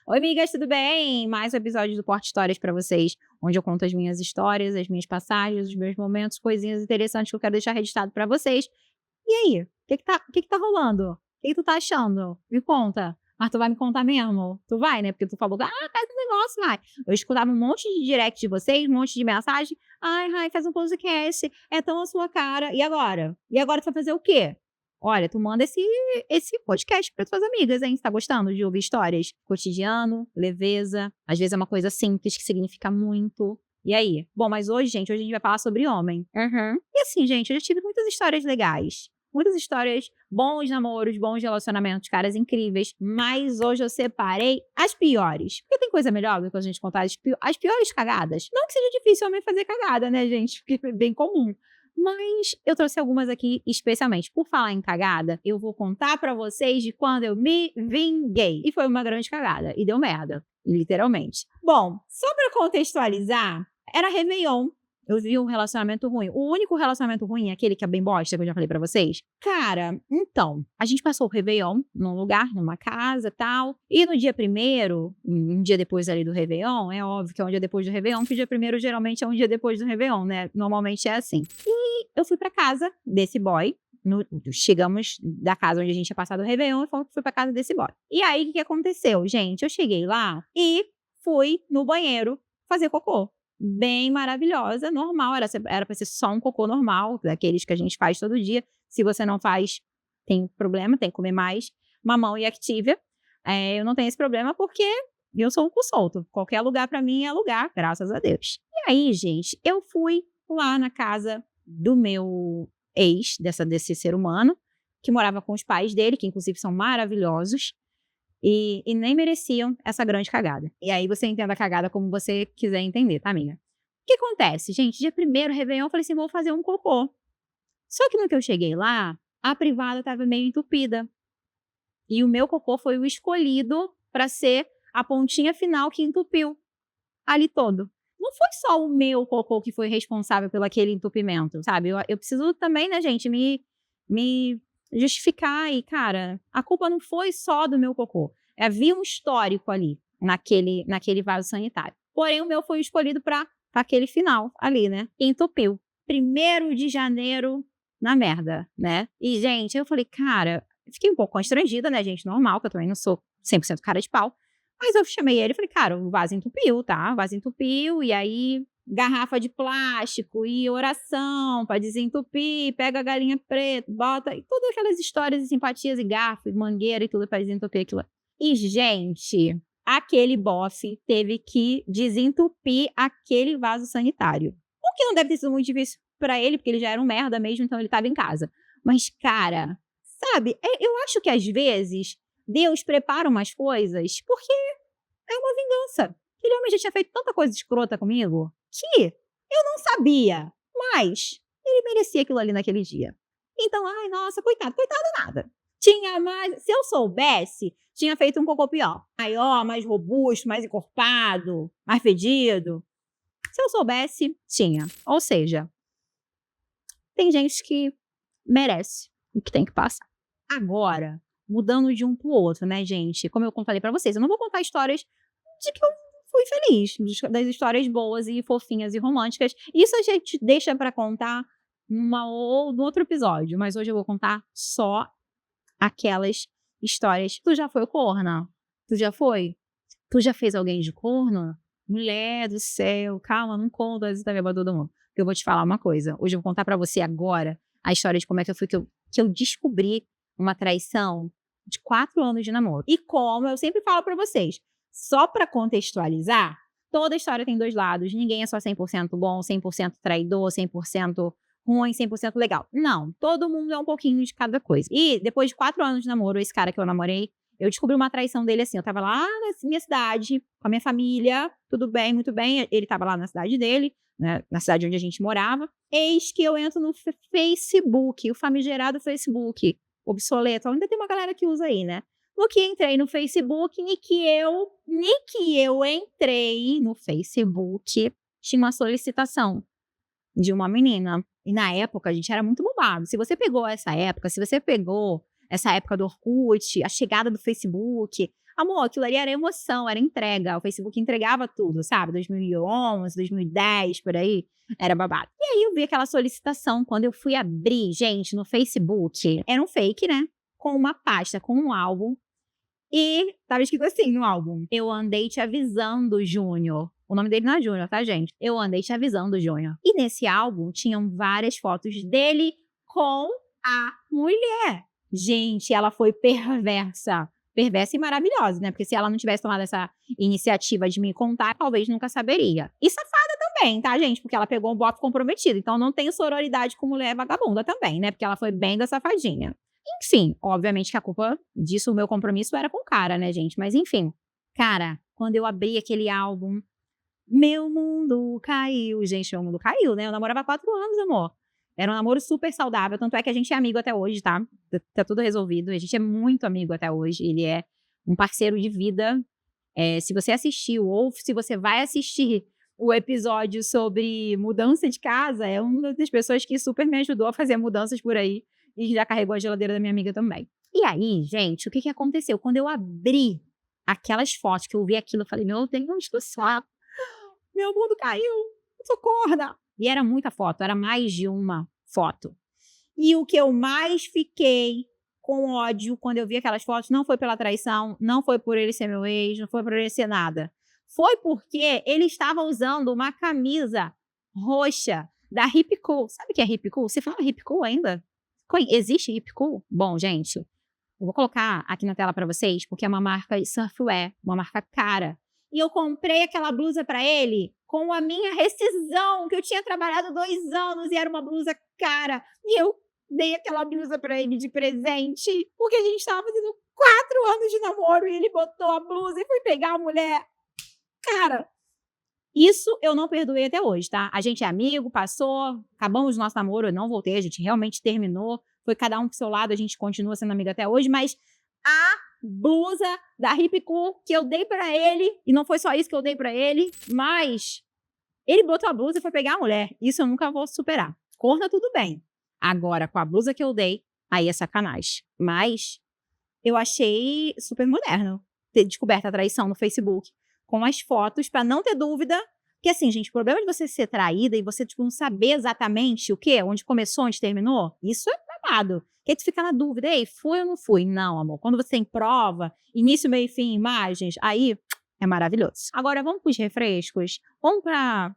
Oi, amigas, tudo bem? Mais um episódio do Porta Histórias pra vocês, onde eu conto as minhas histórias, as minhas passagens, os meus momentos, coisinhas interessantes que eu quero deixar registrado pra vocês. E aí, o que que tá rolando? O que tu tá achando? Me conta. Mas tu vai me contar mesmo? Tu vai, né? Porque tu falou, faz um negócio, vai. Eu escutava um monte de direct de vocês, um monte de mensagem. Ai, faz um podcast, é tão a sua cara. E agora? E agora tu vai fazer o quê? Olha, tu manda esse podcast para tuas amigas, hein? Você tá gostando de ouvir histórias? Cotidiano, leveza, às vezes é uma coisa simples que significa muito. E aí? Bom, mas hoje a gente vai falar sobre homem. Uhum. E assim, gente, eu já tive muitas histórias legais. Muitas histórias, bons namoros, bons relacionamentos, caras incríveis. Mas hoje eu separei as piores. Porque tem coisa melhor do que a gente contar as piores cagadas. Não que seja difícil homem fazer cagada, né, gente? Porque é bem comum. Mas eu trouxe algumas aqui especialmente. Por falar em cagada, eu vou contar pra vocês de quando eu me vinguei. E foi uma grande cagada. E deu merda. Literalmente. Bom, só pra contextualizar, era Réveillon. Eu vi um relacionamento ruim. O único relacionamento ruim é aquele que é bem bosta, que eu já falei pra vocês. Cara, então, a gente passou o Réveillon num lugar, numa casa e tal. E no dia primeiro, um dia depois ali do Réveillon, é óbvio que é um dia depois do Réveillon, que o dia primeiro geralmente é um dia depois do Réveillon, né? Normalmente é assim. E eu fui pra casa desse boy. Chegamos da casa onde a gente tinha passado o Réveillon e fui pra casa desse boy. E aí, o que aconteceu? Gente, eu cheguei lá e fui no banheiro fazer cocô. Bem maravilhosa, normal, era pra ser só um cocô normal, daqueles que a gente faz todo dia. Se você não faz, tem problema, tem que comer mais. Mamão e Activia. Eu não tenho esse problema porque eu sou um cu solto. Qualquer lugar pra mim é lugar, graças a Deus. E aí, gente, eu fui lá na casa do meu ex, desse ser humano, que morava com os pais dele, que inclusive são maravilhosos. E nem mereciam essa grande cagada. E aí você entenda a cagada como você quiser entender, tá, amiga? O que acontece? Gente, dia primeiro, Réveillon, eu falei assim, vou fazer um cocô. Só que no que eu cheguei lá, a privada tava meio entupida. E o meu cocô foi o escolhido pra ser a pontinha final que entupiu ali todo. Não foi só o meu cocô que foi responsável pelo aquele entupimento, sabe? Eu preciso também, né, gente, me justificar. E, cara, a culpa não foi só do meu cocô. Havia um histórico ali, naquele vaso sanitário. Porém, o meu foi escolhido para aquele final ali, né? E entupiu. 1º de janeiro, na merda, né? E, gente, eu falei, cara, fiquei um pouco constrangida, né, gente? Normal, que eu também não sou 100% cara de pau. Mas eu chamei ele e falei, cara, o vaso entupiu, tá? O vaso entupiu, e aí garrafa de plástico e oração pra desentupir, pega a galinha preta, bota, e todas aquelas histórias de simpatias e garfo, e mangueira e tudo pra desentupir aquilo. E, gente, aquele bofe teve que desentupir aquele vaso sanitário. O que não deve ter sido muito difícil pra ele, porque ele já era um merda mesmo, então ele tava em casa. Mas, cara, sabe, eu acho que às vezes Deus prepara umas coisas porque é uma vingança. Aquele homem já tinha feito tanta coisa escrota comigo que eu não sabia, mas ele merecia aquilo ali naquele dia. Então, ai, nossa, coitado nada. Tinha mais, se eu soubesse, tinha feito um cocô pior. Maior, mais robusto, mais encorpado, mais fedido. Se eu soubesse, tinha. Ou seja, tem gente que merece e que tem que passar. Agora, mudando de um pro outro, né, gente? Como eu falei pra vocês, eu não vou contar histórias de que eu fui feliz, das histórias boas e fofinhas e românticas. Isso a gente deixa pra contar no outro episódio, mas hoje eu vou contar só aquelas histórias. Tu já foi corna? Tu já foi? Tu já fez alguém de corno? Mulher do céu, calma, não conta isso também pra todo mundo. Porque eu vou te falar uma coisa. Hoje eu vou contar pra você agora a história de como é que eu descobri uma traição de 4 anos de namoro. E como eu sempre falo pra vocês, só pra contextualizar, toda história tem 2 lados. Ninguém é só 100% bom, 100% traidor, 100% ruim, 100% legal. Não, todo mundo é um pouquinho de cada coisa. E depois de 4 anos de namoro, esse cara que eu namorei, eu descobri uma traição dele assim. Eu tava lá na minha cidade, com a minha família, tudo bem, muito bem. Ele tava lá na cidade dele, né, na cidade onde a gente morava. Eis que eu entro no Facebook, o famigerado Facebook, obsoleto. Ainda tem uma galera que usa aí, né? No que entrei no Facebook, e que eu entrei no Facebook, tinha uma solicitação de uma menina. E na época, a gente era muito bobado. Se você pegou essa época do Orkut, a chegada do Facebook, Amor, aquilo ali era emoção, era entrega. O Facebook entregava tudo, sabe? 2011, 2010, por aí. Era babado. E aí eu vi aquela solicitação. Quando eu fui abrir, gente, no Facebook, era um fake, né? Com uma pasta, com um álbum. E tava escrito assim no álbum: eu andei te avisando, Júnior. O nome dele não é Júnior, tá, gente? Eu andei te avisando, Júnior. E nesse álbum tinham várias fotos dele com a mulher. Gente, ela foi perversa. Perversa e maravilhosa, né? Porque se ela não tivesse tomado essa iniciativa de me contar, talvez nunca saberia. E safada também, tá, gente? Porque ela pegou um voto comprometido. Então não tenho sororidade com mulher vagabunda também, né? Porque ela foi bem da safadinha. Enfim, obviamente que a culpa disso, o meu compromisso era com o cara, né, gente? Mas enfim. Cara, quando eu abri aquele álbum, meu mundo caiu. Gente, meu mundo caiu, né? Eu namorava há 4 anos, amor. Era um namoro super saudável, tanto é que a gente é amigo até hoje, tá? Tá tudo resolvido. A gente é muito amigo até hoje. Ele é um parceiro de vida. Se você assistiu ou se você vai assistir o episódio sobre mudança de casa, é uma das pessoas que super me ajudou a fazer mudanças por aí. E já carregou a geladeira da minha amiga também. E aí, gente, o que aconteceu? Quando eu abri aquelas fotos, que eu vi aquilo, eu falei, meu Deus do céu, meu mundo caiu, socorro! E era muita foto, era mais de uma foto. E o que eu mais fiquei com ódio quando eu vi aquelas fotos não foi pela traição, não foi por ele ser meu ex, não foi por ele ser nada. Foi porque ele estava usando uma camisa roxa da Hip Cool. Sabe o que é Hip Cool? Você fala Hip Cool ainda? Existe Hip Cool? Bom, gente, eu vou colocar aqui na tela para vocês, porque é uma marca surfwear, uma marca cara. E eu comprei aquela blusa para ele com a minha rescisão, que eu tinha trabalhado 2 anos e era uma blusa cara. E eu dei aquela blusa para ele de presente, porque a gente estava fazendo 4 anos de namoro e ele botou a blusa e foi pegar a mulher. Cara, isso eu não perdoei até hoje, tá? A gente é amigo, passou, acabamos o nosso namoro, eu não voltei, a gente realmente terminou. Foi cada um pro seu lado, a gente continua sendo amigo até hoje, mas a blusa da Hip Cool que eu dei pra ele, e não foi só isso que eu dei pra ele, mas ele botou a blusa e foi pegar a mulher. Isso eu nunca vou superar. Corna tudo bem. Agora, com a blusa que eu dei, aí é sacanagem. Mas eu achei super moderno ter descoberto a traição no Facebook com as fotos, pra não ter dúvida. Porque assim, gente, o problema de você ser traída e você tipo, não saber exatamente o quê, onde começou, onde terminou, isso é babado. Que aí tu fica na dúvida, ei, fui ou não fui? Não, amor. Quando você tem prova, início, meio e fim, imagens, aí é maravilhoso. Agora vamos pros refrescos. Vamos pra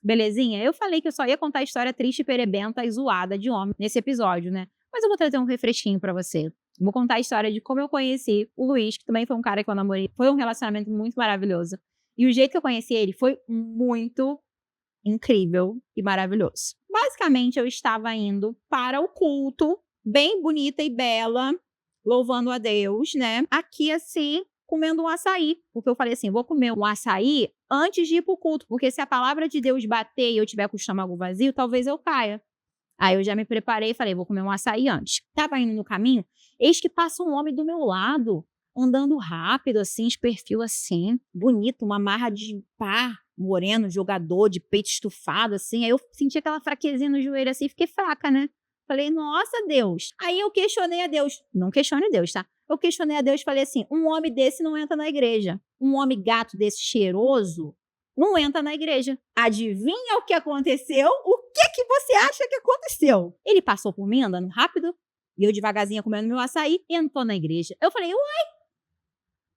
belezinha? Eu falei que eu só ia contar a história triste, perebenta e zoada de homem nesse episódio, né? Mas eu vou trazer um refresquinho pra você. Vou contar a história de como eu conheci o Luiz, que também foi um cara que eu namorei. Foi um relacionamento muito maravilhoso. E o jeito que eu conheci ele foi muito incrível e maravilhoso. Basicamente, eu estava indo para o culto, bem bonita e bela, louvando a Deus, né? Aqui, assim, comendo um açaí. Porque eu falei assim, vou comer um açaí antes de ir para o culto. Porque se a palavra de Deus bater e eu tiver com o estômago vazio, talvez eu caia. Aí eu já me preparei e falei, vou comer um açaí antes. Tava indo no caminho, eis que passa um homem do meu lado, andando rápido, assim, de perfil assim, bonito, uma marra de pá, moreno, jogador, de peito estufado, assim. Aí eu senti aquela fraquezinha no joelho, assim, fiquei fraca, né? Falei, nossa, Deus. Aí eu questionei a Deus. Não questione Deus, tá? Eu questionei a Deus e falei assim, um homem desse não entra na igreja. Um homem gato desse cheiroso não entra na igreja. Adivinha o que aconteceu? O que você acha que aconteceu? Ele passou por mim andando rápido, e eu devagarzinho comendo meu açaí, e entrou na igreja. Eu falei, uai!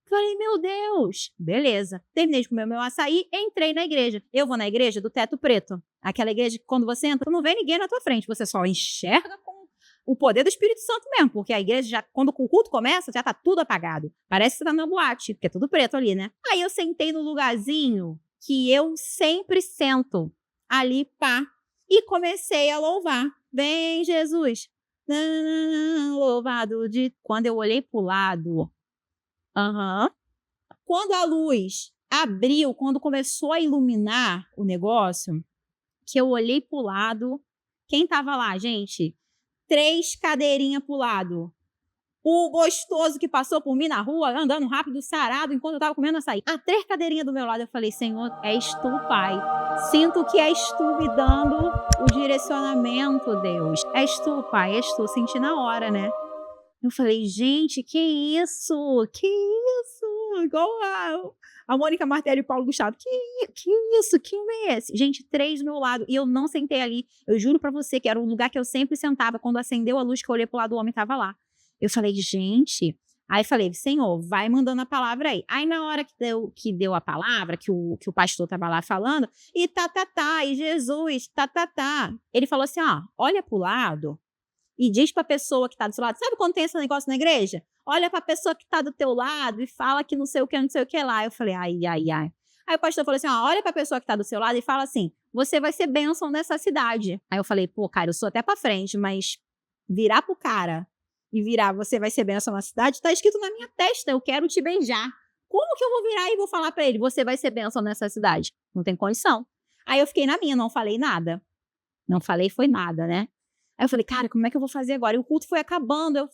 Falei, meu Deus! Beleza. Terminei de comer meu açaí, entrei na igreja. Eu vou na igreja do Teto Preto. Aquela igreja que quando você entra, não vê ninguém na tua frente. Você só enxerga com o poder do Espírito Santo mesmo. Porque a igreja, já, quando o culto começa, já tá tudo apagado. Parece que você tá numa boate, porque é tudo preto ali, né? Aí eu sentei no lugarzinho que eu sempre sento. Ali, pá. E comecei a louvar. Vem, Jesus. Louvado de... Quando eu olhei pro lado... Quando a luz abriu, quando começou a iluminar o negócio, que eu olhei pro lado, quem tava lá, gente? 3 cadeirinhas pro lado. O gostoso que passou por mim na rua, andando rápido, sarado, enquanto eu tava comendo açaí. A 3 cadeirinhas do meu lado, eu falei, Senhor, és tu, Pai. Sinto que és tu me dando o direcionamento, Deus. És tu, Pai, és tu. Senti na hora, né? Eu falei, gente, que isso? Que isso? igual a Mônica Martelli e o Paulo Gustavo. Que isso? Que é esse? Gente, 3 do meu lado. E eu não sentei ali. Eu juro pra você que era o lugar que eu sempre sentava. Quando acendeu a luz, que eu olhei pro lado, o homem tava lá. Eu falei, gente... Aí falei, Senhor, vai mandando a palavra aí. Aí na hora que deu a palavra, que o pastor tava lá falando, e e Jesus, Ele falou assim, ó, olha pro lado e diz pra pessoa que tá do seu lado. Sabe quando tem esse negócio na igreja? Olha pra pessoa que tá do teu lado e fala que não sei o que lá. Eu falei, ai. Aí o pastor falou assim, ó, olha pra pessoa que tá do seu lado e fala assim, você vai ser bênção nessa cidade. Aí eu falei, pô, cara, eu sou até pra frente, mas virar pro cara e virar, você vai ser bênção na cidade, tá escrito na minha testa, eu quero te beijar. Como que eu vou virar e vou falar pra ele, você vai ser bênção nessa cidade? Não tem condição. Aí eu fiquei na minha, não falei nada. Não falei, foi nada, né? Aí eu falei, cara, como é que eu vou fazer agora? E o culto foi acabando. Eu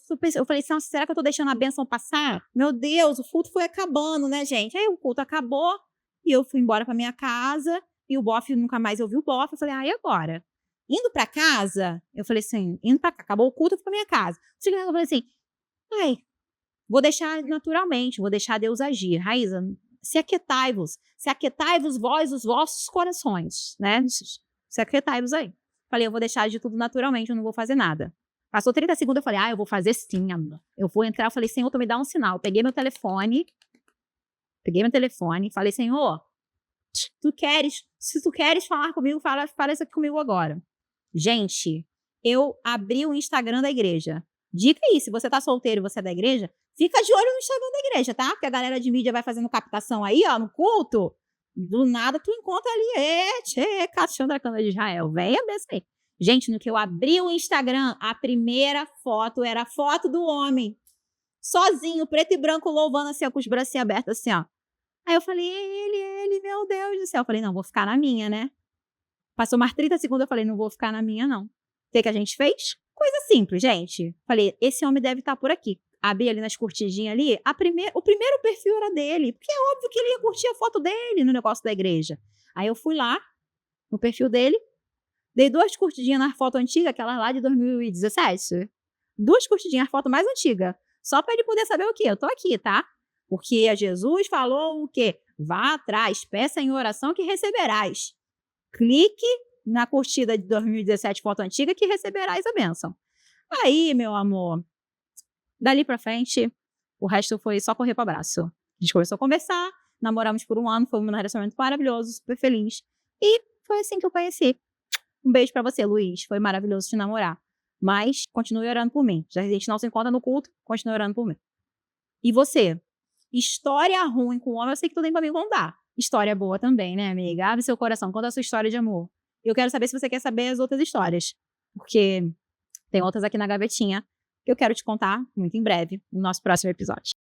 falei, nossa, será que eu tô deixando a bênção passar? Meu Deus, o culto foi acabando, né, gente? Aí o culto acabou e eu fui embora pra minha casa e o bofe, nunca mais eu vi o bofe. Eu falei, e agora? Indo pra casa, eu falei assim, indo pra cá, acabou o culto, eu fui pra minha casa. Eu falei assim, vou deixar naturalmente, vou deixar Deus agir. Raíza, se aquietai-vos vós os vossos corações, né? Se aquietai-vos aí. Falei, eu vou deixar de tudo naturalmente, eu não vou fazer nada. Passou 30 segundos, eu falei, eu vou fazer sim, amor. Eu vou entrar, eu falei, Senhor, tu me dá um sinal. Eu peguei meu telefone, falei, Senhor, se tu queres falar comigo, fala isso aqui comigo agora. Gente, eu abri o Instagram da igreja. Dica aí, se você tá solteiro e você é da igreja, fica de olho no Instagram da igreja, tá? Porque a galera de mídia vai fazendo captação aí, ó, no culto. Do nada tu encontra ali, Cassandra Cana de Israel. Venha desse aí. Gente, no que eu abri o Instagram, a primeira foto era a foto do homem. Sozinho, preto e branco, louvando assim, ó, com os bracinhos abertos assim, ó. Aí eu falei, ele, meu Deus do céu. Eu falei, não, vou ficar na minha, né? Passou mais 30 segundos, eu falei, não vou ficar na minha, não. O que a gente fez? Coisa simples, gente. Falei, esse homem deve estar por aqui. Abri ali nas curtidinhas ali, o primeiro perfil era dele, porque é óbvio que ele ia curtir a foto dele no negócio da igreja. Aí eu fui lá, no perfil dele, dei 2 curtidinhas na foto antiga, aquela lá de 2017. 2 curtidinhas na foto mais antiga, só para ele poder saber o quê? Eu tô aqui, tá? Porque Jesus falou o quê? Vá atrás, peça em oração que receberás. Clique na curtida de 2017, foto antiga, que receberás a bênção. Aí, meu amor, dali pra frente, o resto foi só correr pro abraço. A gente começou a conversar, namoramos por 1 ano, foi um relacionamento maravilhoso, super feliz. E foi assim que eu conheci. Um beijo pra você, Luiz. Foi maravilhoso te namorar. Mas continue orando por mim. Já que a gente não se encontra no culto, continue orando por mim. E você? História ruim com o homem, eu sei que tu tem pra me contar. História boa também, né, amiga? Abre seu coração, conta a sua história de amor. Eu quero saber se você quer saber as outras histórias. Porque tem outras aqui na gavetinha que eu quero te contar muito em breve, no nosso próximo episódio.